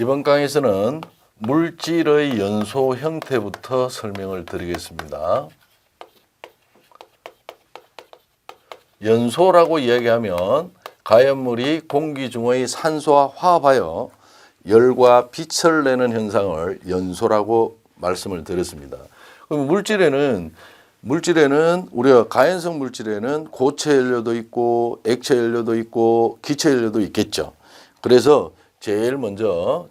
이번 강의에서는 물질의 연소 형태부터 설명을 드리겠습니다. 연소라고 이야기하면 가연물이 공기 중의 산소와 화합하여 열과 빛을 내는 현상을 연소라고 말씀을 드렸습니다. 그럼 물질에는 우리가 가연성 물질에는 고체 연료도 있고 액체 연료도 있고 기체 연료도 있겠죠. 그래서 제일 먼저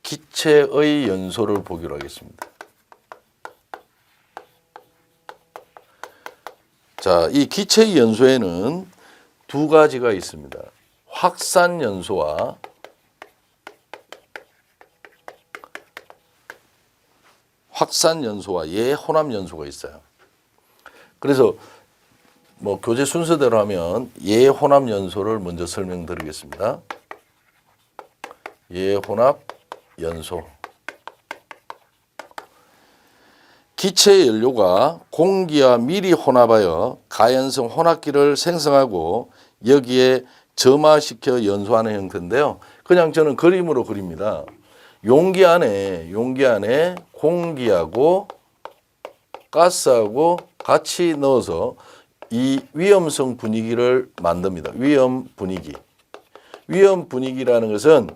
기체의 연소를 보기로 하겠습니다. 자, 이 기체의 연소에는 두 가지가 있습니다. 확산 연소와 예혼합 연소가 있어요. 그래서 교재 순서대로 하면 예혼합 연소를 먼저 설명드리겠습니다. 예혼합 연소. 기체의 연료가 공기와 밀이 혼합하여 가연성 혼합기를 생성하고 여기에 점화시켜 연소하는 형태인데요. 그냥 저는 그림으로 그립니다. 용기 안에 공기하고 가스하고 같이 넣어서 이 위험성 분위기를 만듭니다. 위험 분위기라는 것은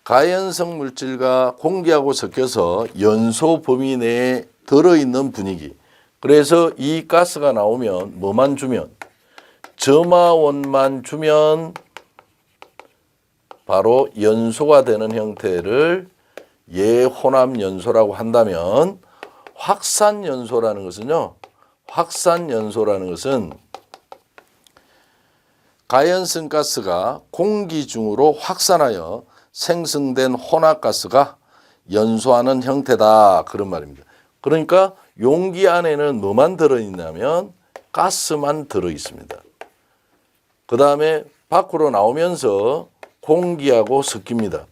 가연성 물질과 공기하고 섞여서 연소 범위 내에 들어있는 분위기. 그래서 이 가스가 나오면 뭐만 주면? 점화원만 주면 바로 연소가 되는 형태를 예혼합 연소라고 한다면, 확산 연소라는 것은 가연성 가스가 공기 중으로 확산하여 생성된 혼합가스가 연소하는 형태다, 그런 말입니다. 그러니까 용기 안에는 뭐만 들어있냐면 가스만 들어있습니다. 그 다음에 밖으로 나오면서 공기하고 섞입니다.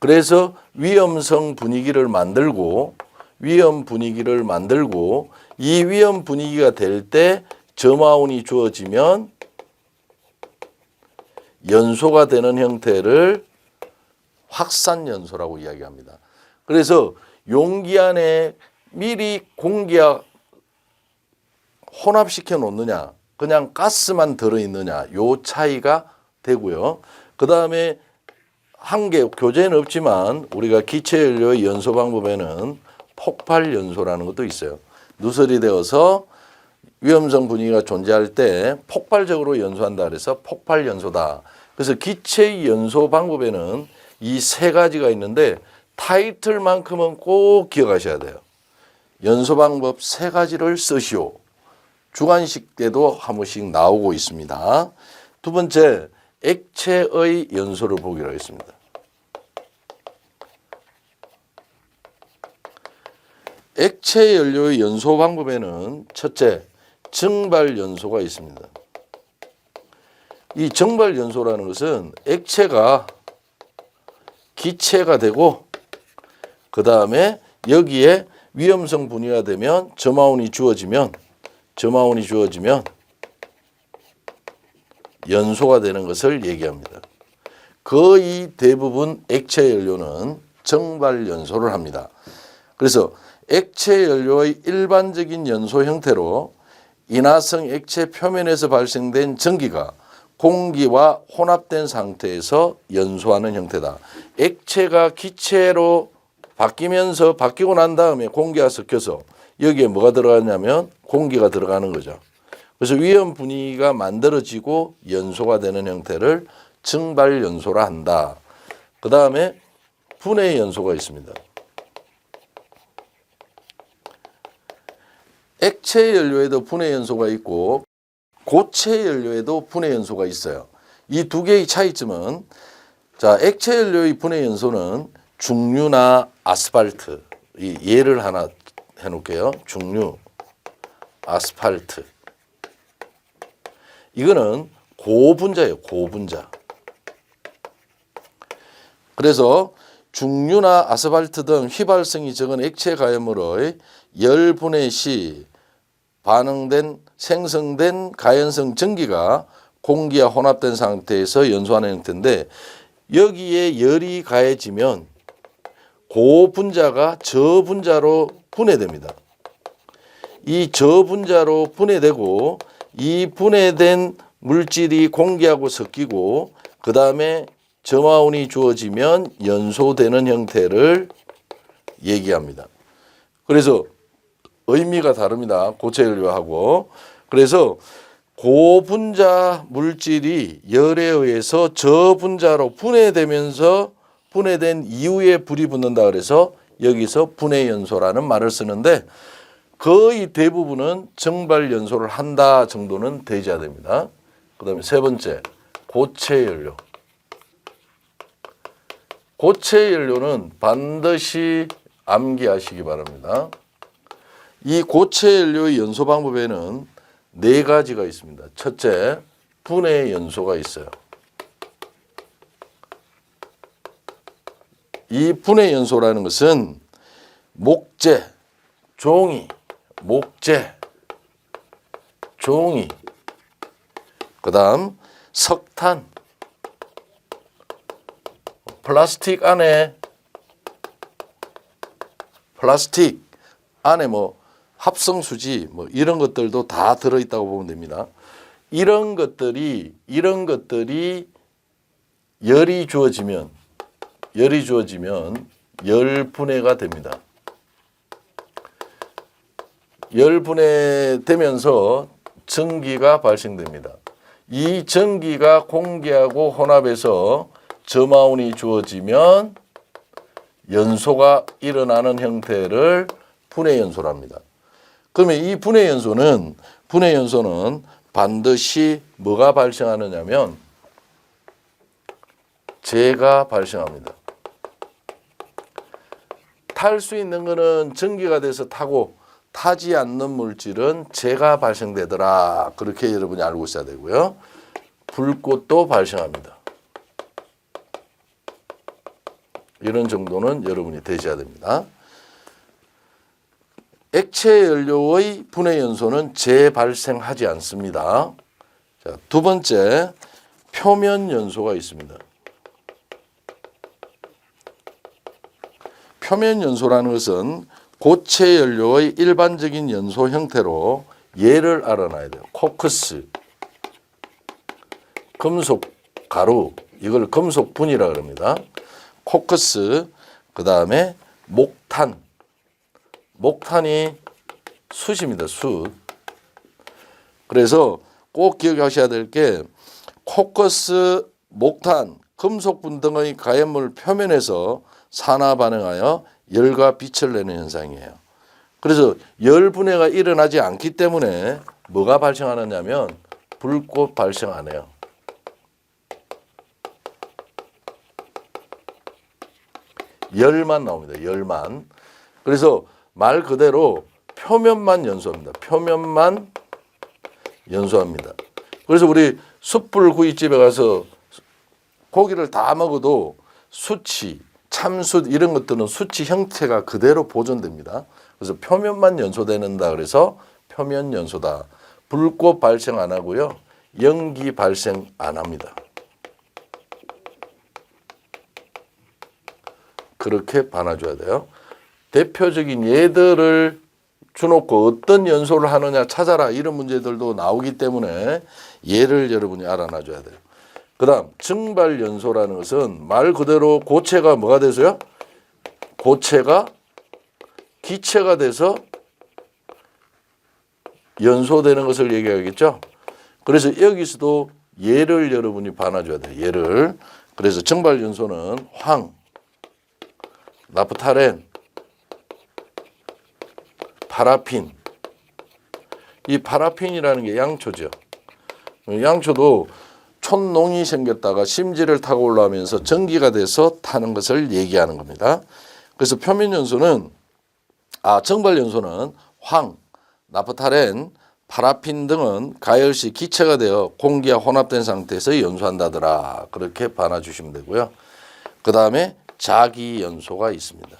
그래서 위험성 분위기를 만들고 이 위험 분위기가 될 때 점화운이 주어지면 연소가 되는 형태를 확산 연소라고 이야기합니다. 그래서 용기 안에 미리 공기와 혼합시켜 놓느냐, 그냥 가스만 들어있느냐, 요 차이가 되고요. 그 다음에 교재는 없지만 우리가 기체연료의 연소 방법에는 폭발 연소라는 것도 있어요. 누설이 되어서 위험성 분위기가 존재할 때 폭발적으로 연소한다 그래서 폭발 연소다. 그래서 기체의 연소 방법에는 이 세 가지가 있는데 타이틀만큼은 꼭 기억하셔야 돼요. 연소 방법 세 가지를 쓰시오. 주관식 때도 한 번씩 나오고 있습니다. 두 번째, 액체의 연소를 보기로 하겠습니다. 액체 연료의 연소 방법에는 첫째, 증발 연소가 있습니다. 이 증발 연소라는 것은 액체가 기체가 되고 그 다음에 여기에 위험성 분위기가 되면 점화운이 주어지면 연소가 되는 것을 얘기합니다. 거의 대부분 액체 연료는 증발 연소를 합니다. 그래서 액체 연료의 일반적인 연소 형태로 인화성 액체 표면에서 발생된 전기가 공기와 혼합된 상태에서 연소하는 형태다. 액체가 기체로 바뀌고 난 다음에 공기가 섞여서 여기에 뭐가 들어가냐면 공기가 들어가는 거죠. 그래서 위험 분위기가 만들어지고 연소가 되는 형태를 증발 연소라 한다. 그 다음에 분해 연소가 있습니다. 액체 연료에도 분해 연소가 있고 고체 연료에도 분해 연소가 있어요. 이 두 개의 차이점은, 자, 액체 연료의 분해 연소는 중류나 아스팔트, 예를 하나 해놓을게요. 중류, 아스팔트. 이거는 고분자예요. 고분자. 그래서 중류나 아스팔트 등 휘발성이 적은 액체 가연물의 열 분해 시 생성된 가연성 전기가 공기와 혼합된 상태에서 연소하는 형태인데, 여기에 열이 가해지면 그 분자가 저 분자로 분해됩니다. 이 저 분자로 분해되고 이 분해된 물질이 공기하고 섞이고 그 다음에 점화운이 주어지면 연소되는 형태를 얘기합니다. 그래서 의미가 다릅니다. 고체 연료하고. 그래서 고분자 물질이 열에 의해서 저분자로 분해되면서 분해된 이후에 불이 붙는다 그래서 여기서 분해연소라는 말을 쓰는데 거의 대부분은 증발연소를 한다 정도는 되셔야 됩니다. 그 다음에 세 번째, 고체연료. 고체연료는 반드시 암기하시기 바랍니다. 이 고체연료의 연소 방법에는 네 가지가 있습니다. 첫째, 분해연소가 있어요. 이 분해연소라는 것은 목재, 종이, 그 다음 석탄, 플라스틱 안에 뭐 합성수지 뭐 이런 것들도 다 들어있다고 보면 됩니다. 이런 것들이 열이 주어지면 열분해가 됩니다. 열분해되면서 전기가 발생됩니다. 이 전기가 공기하고 혼합해서 점화운이 주어지면 연소가 일어나는 형태를 분해연소랍니다. 그러면 이 분해연소는 반드시 뭐가 발생하느냐면 재가 발생합니다. 탈 수 있는 것은 전기가 돼서 타고 타지 않는 물질은 재가 발생되더라. 그렇게 여러분이 알고 있어야 되고요. 불꽃도 발생합니다. 이런 정도는 여러분이 되셔야 됩니다. 액체 연료의 분해 연소는 재발생하지 않습니다. 자, 두 번째, 표면 연소가 있습니다. 표면 연소라는 것은 고체 연료의 일반적인 연소 형태로 예를 알아놔야 돼요. 코크스, 금속 가루, 이걸 금속분이라 그럽니다. 코크스, 그 다음에 목탄이 숯입니다. 숯. 그래서 꼭 기억하셔야 될 게 코크스, 목탄, 금속분 등의 가연물 표면에서 산화 반응하여 열과 빛을 내는 현상이에요. 그래서 열 분해가 일어나지 않기 때문에 뭐가 발생하느냐면 불꽃 발생 안 해요. 열만 나옵니다. 열만. 그래서 말 그대로 표면만 연소합니다. 표면만 연소합니다. 그래서 우리 숯불구이집에 가서 고기를 다 먹어도 숯이 참숯 이런 것들은 숯이 형태가 그대로 보존됩니다. 그래서 표면만 연소되는다 그래서 표면 연소다. 불꽃 발생 안 하고요. 연기 발생 안 합니다. 그렇게 봐놔줘야 돼요. 대표적인 예들을 주놓고 어떤 연소를 하느냐 찾아라 이런 문제들도 나오기 때문에 예를 여러분이 알아놔줘야 돼요. 그 다음 증발연소라는 것은 말 그대로 고체가 뭐가 돼서요? 고체가 기체가 돼서 연소되는 것을 얘기하겠죠. 그래서 여기서도 예를 여러분이 봐놔줘야 돼요. 예를. 그래서 증발연소는 황, 나프탈렌, 파라핀. 이 파라핀이라는 게 양초죠. 양초도 촌농이 생겼다가 심지를 타고 올라오면서 전기가 돼서 타는 것을 얘기하는 겁니다. 그래서 표면연소는 증발연소는 황, 나프탈렌, 파라핀 등은 가열시 기체가 되어 공기와 혼합된 상태에서 연소한다더라. 그렇게 봐놔주시면 되고요. 그 다음에 자기연소가 있습니다.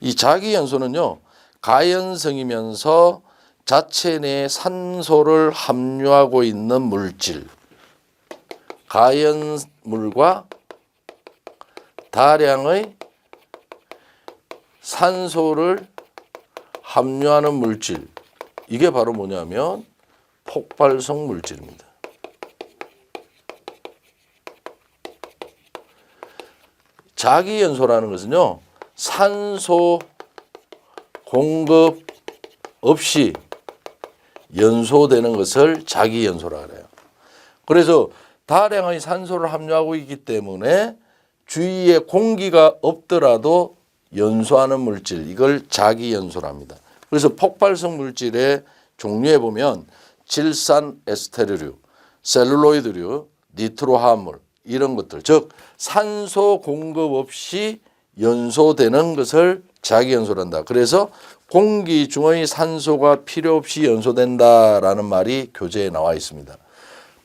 이 자기연소는요. 가연성이면서 자체 내에 산소를 함유하고 있는 물질. 가연물과 다량의 산소를 함유하는 물질, 이게 바로 뭐냐면 폭발성 물질입니다. 자기연소라는 것은요, 산소 공급 없이 연소되는 것을 자기연소라 그래요. 그래서 다량의 산소를 함유하고 있기 때문에 주위에 공기가 없더라도 연소하는 물질, 이걸 자기연소랍니다. 그래서 폭발성 물질의 종류에 보면 질산 에스테르류, 셀룰로이드류, 니트로화합물 이런 것들, 즉 산소 공급 없이 연소되는 것을 자기연소란다. 그래서 공기 중의 산소가 필요 없이 연소된다라는 말이 교재에 나와 있습니다.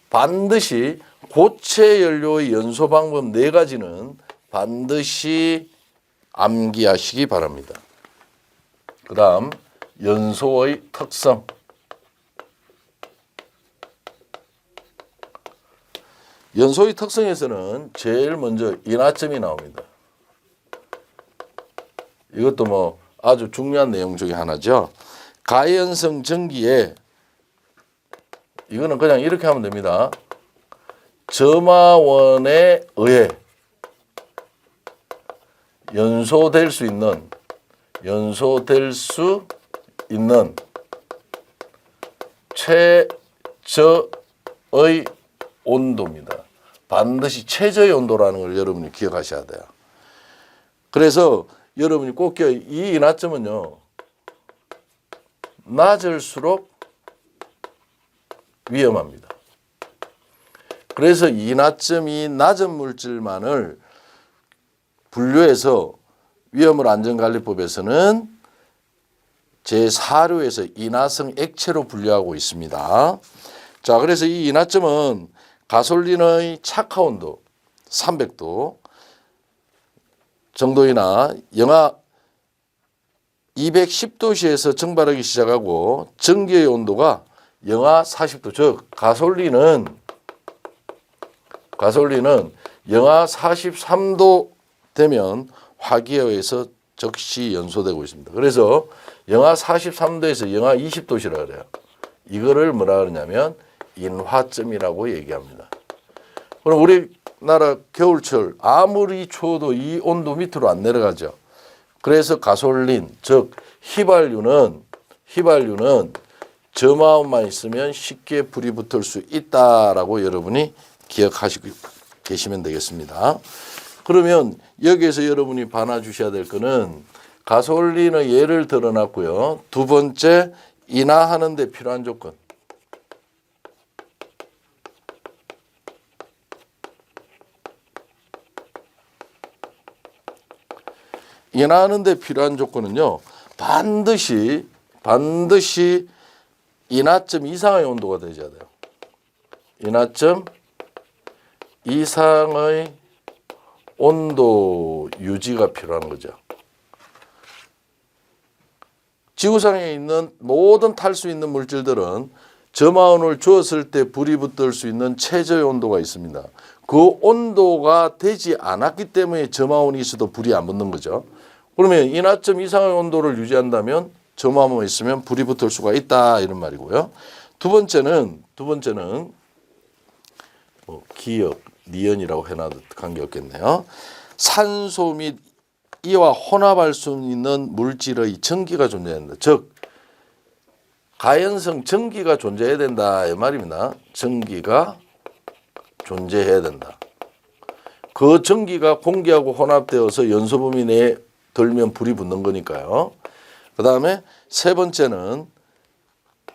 반드시 고체 연료의 연소 방법 4가지는 반드시 암기하시기 바랍니다. 그 다음 연소의 특성. 연소의 특성에서는 제일 먼저 인화점이 나옵니다. 이것도 뭐 아주 중요한 내용 중에 하나죠. 가연성 전기에, 이거는 그냥 이렇게 하면 됩니다. 점화원에 의해 연소될 수 있는 최저의 온도입니다. 반드시 최저의 온도라는 걸 여러분이 기억하셔야 돼요. 그래서 여러분이 꼭 이 인화점은요, 낮을수록 위험합니다. 그래서 인화점이 낮은 물질만을 분류해서 위험물 안전관리법에서는 제4류에서 인화성 액체로 분류하고 있습니다. 자, 그래서 이 인화점은 가솔린의 착화 온도 300도 정도이나 영하 210도씨에서 증발하기 시작하고 전기의 온도가 영하 40도, 즉 가솔린은 영하 43도 되면 화기에 의해서 즉시 연소되고 있습니다. 그래서 영하 43도에서 영하 20도시라 그래요. 이거를 뭐라 그러냐면 인화점이라고 얘기합니다. 그럼 우리나라 겨울철 아무리 추워도 이 온도 밑으로 안 내려가죠. 그래서 가솔린, 즉 휘발유는 점화원만 있으면 쉽게 불이 붙을 수 있다라고 여러분이 기억하시고 계시면 되겠습니다. 그러면 여기에서 여러분이 봐놔 주셔야 될 거는 가솔린의 예를 들어놨고요. 두 번째, 인화하는 데 필요한 조건. 인화하는 데 필요한 조건은요, 반드시 인화점 이상의 온도가 되셔야 돼요. 인화점 이상의 온도 유지가 필요한 거죠. 지구상에 있는 모든 탈 수 있는 물질들은 점화원을 주었을 때 불이 붙을 수 있는 최저의 온도가 있습니다. 그 온도가 되지 않았기 때문에 점화원이 있어도 불이 안 붙는 거죠. 그러면 인화점 이상의 온도를 유지한다면 점화원이 있으면 불이 붙을 수가 있다, 이런 말이고요. 두 번째는 뭐 기역, 니은이라고 해놔도 관계없겠네요. 산소 및 이와 혼합할 수 있는 물질의 전기가 존재해야 된다. 즉 가연성 전기가 존재해야 된다, 이 말입니다. 전기가 존재해야 된다. 그 전기가 공기하고 혼합되어서 연소 범위 내에 들면 불이 붙는 거니까요. 그 다음에 세 번째는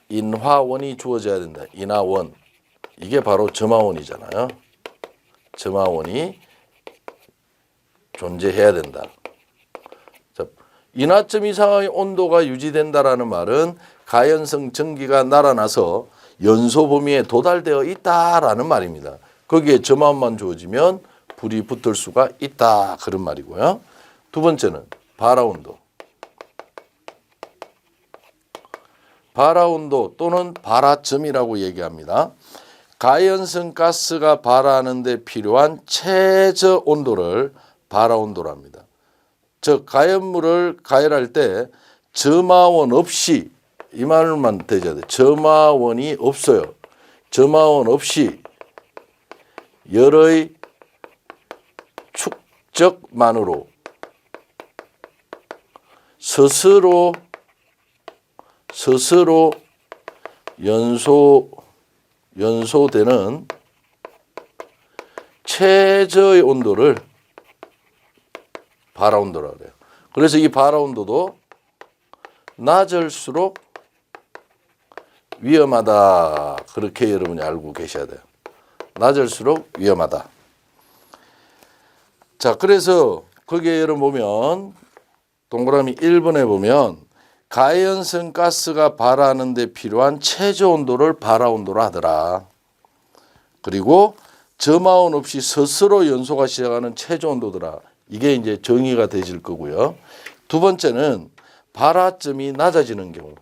인화원이 주어져야 된다. 인화원. 이게 바로 점화원이잖아요. 점화원이 존재해야 된다. 자, 인화점 이상의 온도가 유지된다라는 말은 가연성 전기가 날아나서 연소 범위에 도달되어 있다라는 말입니다. 거기에 점화원만 주어지면 불이 붙을 수가 있다, 그런 말이고요. 두 번째는 발화온도. 발화온도 또는 발화점이라고 얘기합니다. 가연성 가스가 발화하는 데 필요한 최저 온도를 발화온도로 합니다. 즉 가연물을 가열할 때 점화원 없이, 이 말만 대줘야 돼. 점화원이 없어요. 점화원 없이 열의 축적만으로 스스로 연소되는 최저의 온도를 발화온도라고 그래요. 그래서 이 발화온도도 낮을수록 위험하다. 그렇게 여러분이 알고 계셔야 돼요. 낮을수록 위험하다. 자, 그래서 거기에 여러분 보면 동그라미 1번에 보면 가연성 가스가 발화하는 데 필요한 최저 온도를 발화온도로 하더라. 그리고 점화원 없이 스스로 연소가 시작하는 최저 온도더라. 이게 이제 정의가 되실 거고요. 두 번째는 발화점이 낮아지는 경우.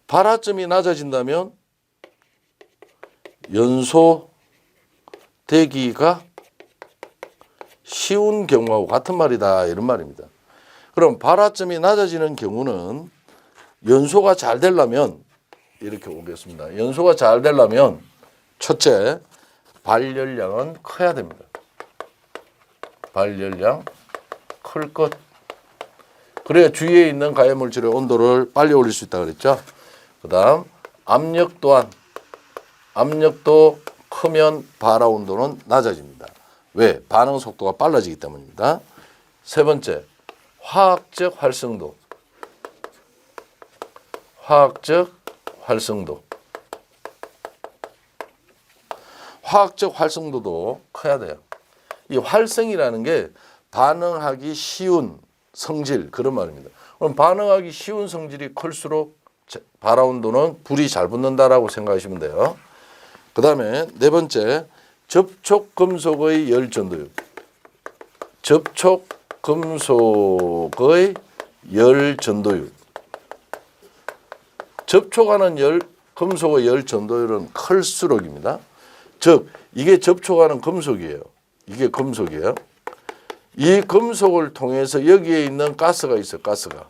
발화점이 낮아진다면 연소되기가 쉬운 경우하고 같은 말이다, 이런 말입니다. 그럼 발화점이 낮아지는 경우는 연소가 잘 되려면 이렇게 오겠습니다. 연소가 잘 되려면 첫째, 발열량은 커야 됩니다. 발열량 클 것. 그래야 주위에 있는 가해물질의 온도를 빨리 올릴 수 있다 그랬죠. 그 다음 압력 또한, 압력도 크면 발화 온도는 낮아집니다. 왜? 반응 속도가 빨라지기 때문입니다. 세 번째, 화학적 활성도. 화학적 활성도. 화학적 활성도도 커야 돼요. 이 활성이라는 게 반응하기 쉬운 성질, 그런 말입니다. 그럼 반응하기 쉬운 성질이 클수록 발화 온도는 불이 잘 붙는다라고 생각하시면 돼요. 그 다음에 네 번째, 접촉 금속의 열 전도율. 접촉 금속의 열 전도율. 접촉하는 금속의 열 전도율은 클수록입니다. 즉 이게 접촉하는 금속이에요. 이게 금속이에요. 이 금속을 통해서 여기에 있는 가스가 있어요. 가스가.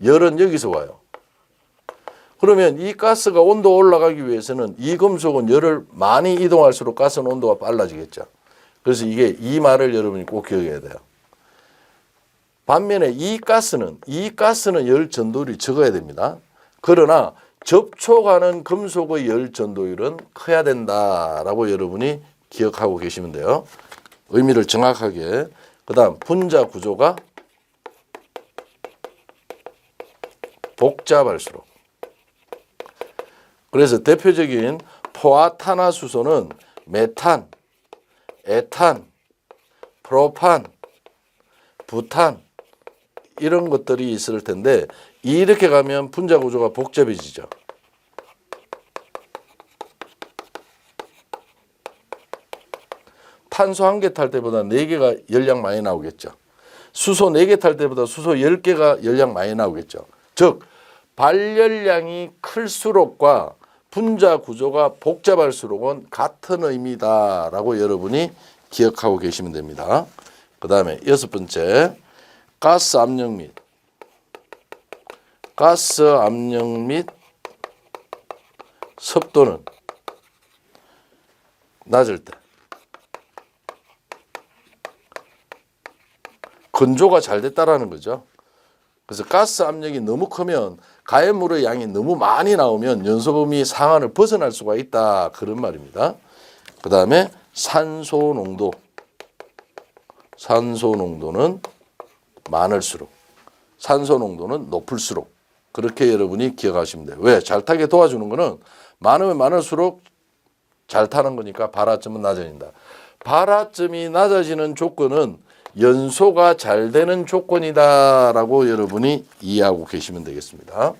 열은 여기서 와요. 그러면 이 가스가 온도 올라가기 위해서는 이 금속은 열을 많이 이동할수록 가스는 온도가 빨라지겠죠. 그래서 이 말을 여러분이 꼭 기억해야 돼요. 반면에 이 가스는 열 전도율이 적어야 됩니다. 그러나 접촉하는 금속의 열 전도율은 커야 된다라고 여러분이 기억하고 계시면 돼요. 의미를 정확하게. 그 다음 분자 구조가 복잡할수록. 그래서 대표적인 포화탄화수소는 메탄, 에탄, 프로판, 부탄 이런 것들이 있을 텐데 이렇게 가면 분자 구조가 복잡해지죠. 탄소 1개 탈 때보다 4개가 열량 많이 나오겠죠. 수소 4개 탈 때보다 수소 10개가 열량 많이 나오겠죠. 즉 발열량이 클수록과 분자 구조가 복잡할수록은 같은 의미다라고 여러분이 기억하고 계시면 됩니다. 그 다음에 6번째, 가스 압력 및 습도는 낮을 때 건조가 잘 됐다라는 거죠. 그래서 가스 압력이 너무 크면 가해물의 양이 너무 많이 나오면 연소범위 상한을 벗어날 수가 있다, 그런 말입니다. 그 다음에 산소 농도는 많을수록, 산소 농도는 높을수록, 그렇게 여러분이 기억하시면 돼요. 왜? 잘 타게 도와주는 거는 많으면 많을수록 잘 타는 거니까 발화점은 낮아진다. 발화점이 낮아지는 조건은 연소가 잘 되는 조건이다라고 여러분이 이해하고 계시면 되겠습니다.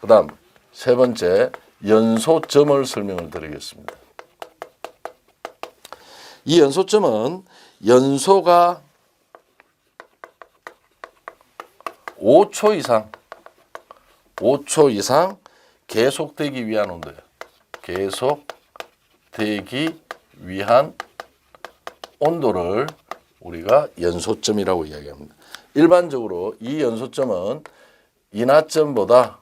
그 다음 세 번째, 연소점을 설명을 드리겠습니다. 이 연소점은 연소가 5초 이상 계속되기 위한 온도예요. 계속되기 위한 온도를 우리가 연소점이라고 이야기합니다. 일반적으로 이 연소점은 인하점보다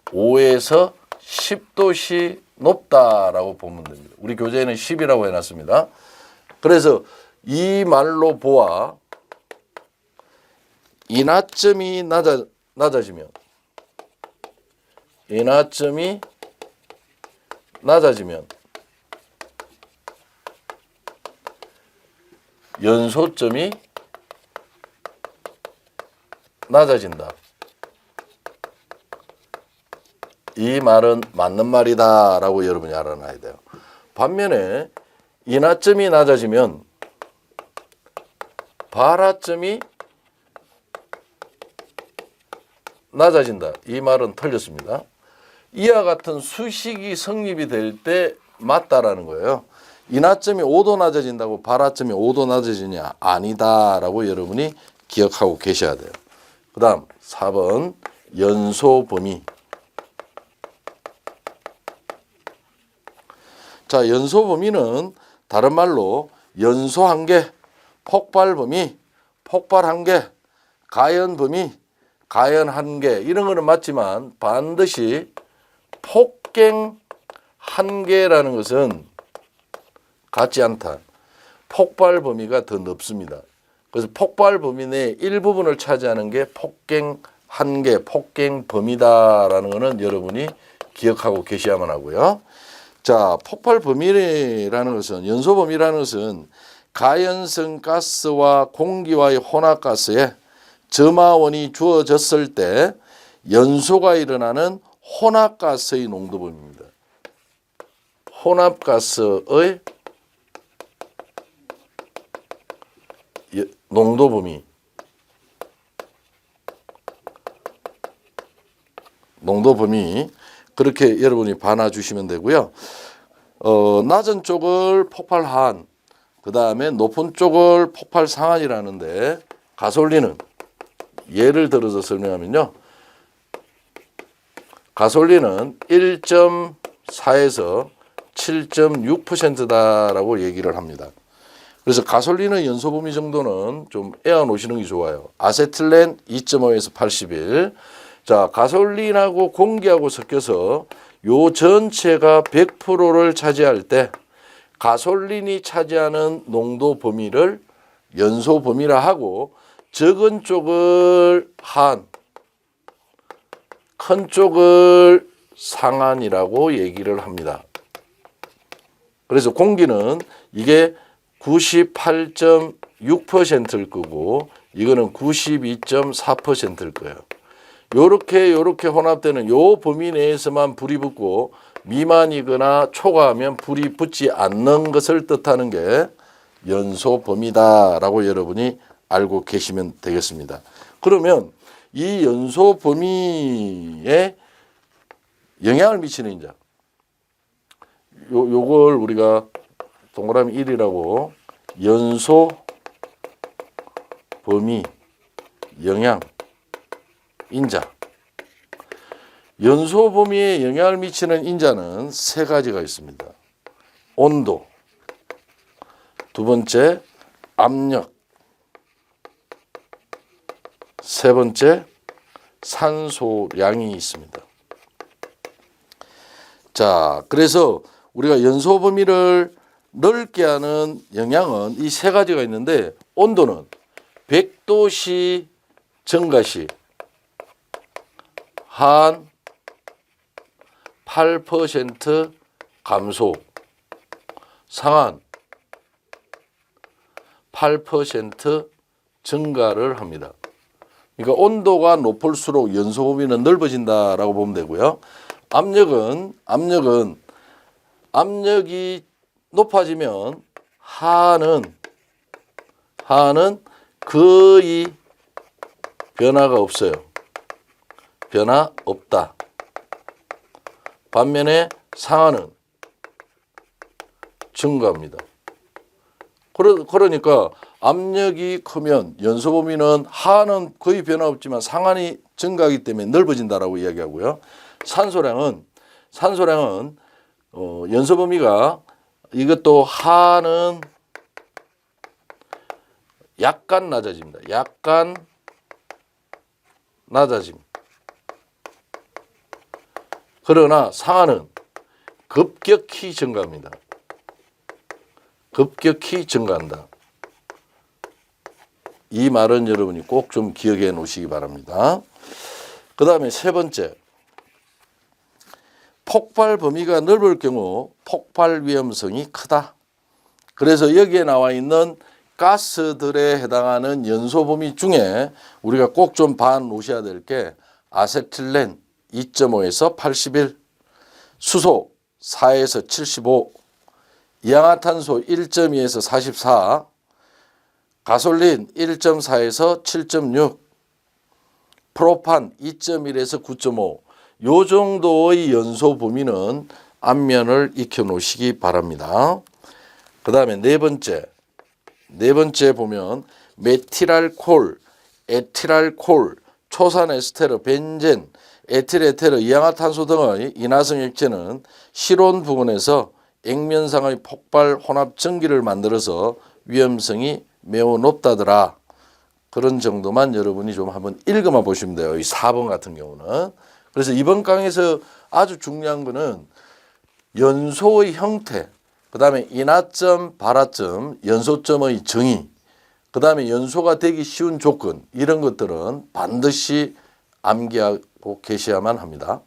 5에서 10도씨 높다라고 보면 됩니다. 우리 교재에는 10이라고 해놨습니다. 그래서 이 말로 보아 인하점이 낮아지면 연소점이 낮아진다. 이 말은 맞는 말이다라고 여러분이 알아놔야 돼요. 반면에 인하점이 낮아지면 발하점이 낮아진다. 이 말은 틀렸습니다. 이와 같은 수식이 성립이 될 때 맞다라는 거예요. 인하점이 5도 낮아진다고 발하점이 5도 낮아지냐? 아니다라고 여러분이 기억하고 계셔야 돼요. 그 다음 4번 연소 범위. 자, 연소 범위는 다른 말로 연소 한계, 폭발 범위, 폭발 한계, 가연 범위, 가연 한계 이런 거는 맞지만 반드시 폭갱 한계라는 것은 같지 않다. 폭발 범위가 더 넓습니다. 그래서 폭발 범위 내 일부분을 차지하는 게 폭갱 한계, 폭갱 범위다라는 것은 여러분이 기억하고 계셔야만 하고요. 자, 폭발 범위라는 것은 연소 범위라는 것은 가연성 가스와 공기와의 혼합가스에 점화원이 주어졌을 때 연소가 일어나는 혼합가스의 농도 범위입니다. 혼합가스의 농도 범위. 농도 범위. 그렇게 여러분이 봐놔 주시면 되고요. 낮은 쪽을 폭발 하한, 그 다음에 높은 쪽을 폭발 상한이라는데 가솔린은 예를 들어서 설명하면요. 가솔린은 1.4에서 7.6%다라고 얘기를 합니다. 그래서 가솔린의 연소 범위 정도는 좀 애워 놓으시는 게 좋아요. 아세틸렌 2.5에서 81. 자, 가솔린하고 공기하고 섞여서 요 전체가 100%를 차지할 때 가솔린이 차지하는 농도 범위를 연소 범위라 하고 적은 쪽을 한, 큰 쪽을 상한이라고 얘기를 합니다. 그래서 공기는 이게 98.6%일 거고 이거는 92.4%일 거예요. 요렇게 혼합되는 요 범위 내에서만 불이 붙고 미만이거나 초과하면 불이 붙지 않는 것을 뜻하는 게 연소 범위다라고 여러분이 알고 계시면 되겠습니다. 그러면 이 연소 범위에 영향을 미치는 인자. 요걸 우리가 동그라미 1이라고 연소 범위 영향 인자. 연소 범위에 영향을 미치는 인자는 세 가지가 있습니다. 온도, 두 번째 압력, 세 번째 산소량이 있습니다. 자, 그래서 우리가 연소 범위를 넓게 하는 영향은 이 세 가지가 있는데 온도는 100도씨 증가 시 한 8% 감소, 상한 8% 증가를 합니다. 그러니까 온도가 높을수록 연소 범위는 넓어진다라고 보면 되고요. 압력이 높아지면 하는 거의 변화가 없어요. 변화 없다. 반면에 상한은 증가합니다. 그러니까 압력이 크면 연소 범위는 하는 거의 변화 없지만 상한이 증가하기 때문에 넓어진다라고 이야기하고요. 산소량은 연소 범위가 이것도 하는 약간 낮아집니다. 약간 낮아짐. 그러나 상하는 급격히 증가합니다. 급격히 증가한다. 이 말은 여러분이 꼭 좀 기억해 놓으시기 바랍니다. 그 다음에 세 번째, 폭발 범위가 넓을 경우 폭발 위험성이 크다. 그래서 여기에 나와 있는 가스들에 해당하는 연소 범위 중에 우리가 꼭 좀 봐 놓으셔야 될 게 아세틸렌 2.5에서 81, 수소 4에서 75, 이산화탄소 1.2에서 44, 가솔린 1.4에서 7.6, 프로판 2.1에서 9.5, 요 정도의 연소 범위는 앞면을 익혀 놓으시기 바랍니다. 그 다음에 네 번째 보면 메틸알코올, 에틸알코올, 초산에스테르, 벤젠, 에틸에테르, 이산화탄소 등의 인화성 액체는 실온 부근에서 액면상의 폭발 혼합 전기를 만들어서 위험성이 매우 높다더라. 그런 정도만 여러분이 좀 한번 읽어만 보시면 돼요. 이 4번 같은 경우는. 그래서 이번 강의에서 아주 중요한 거는 연소의 형태, 그 다음에 인하점, 발화점, 연소점의 정의, 그 다음에 연소가 되기 쉬운 조건, 이런 것들은 반드시 암기하고 계셔야만 합니다.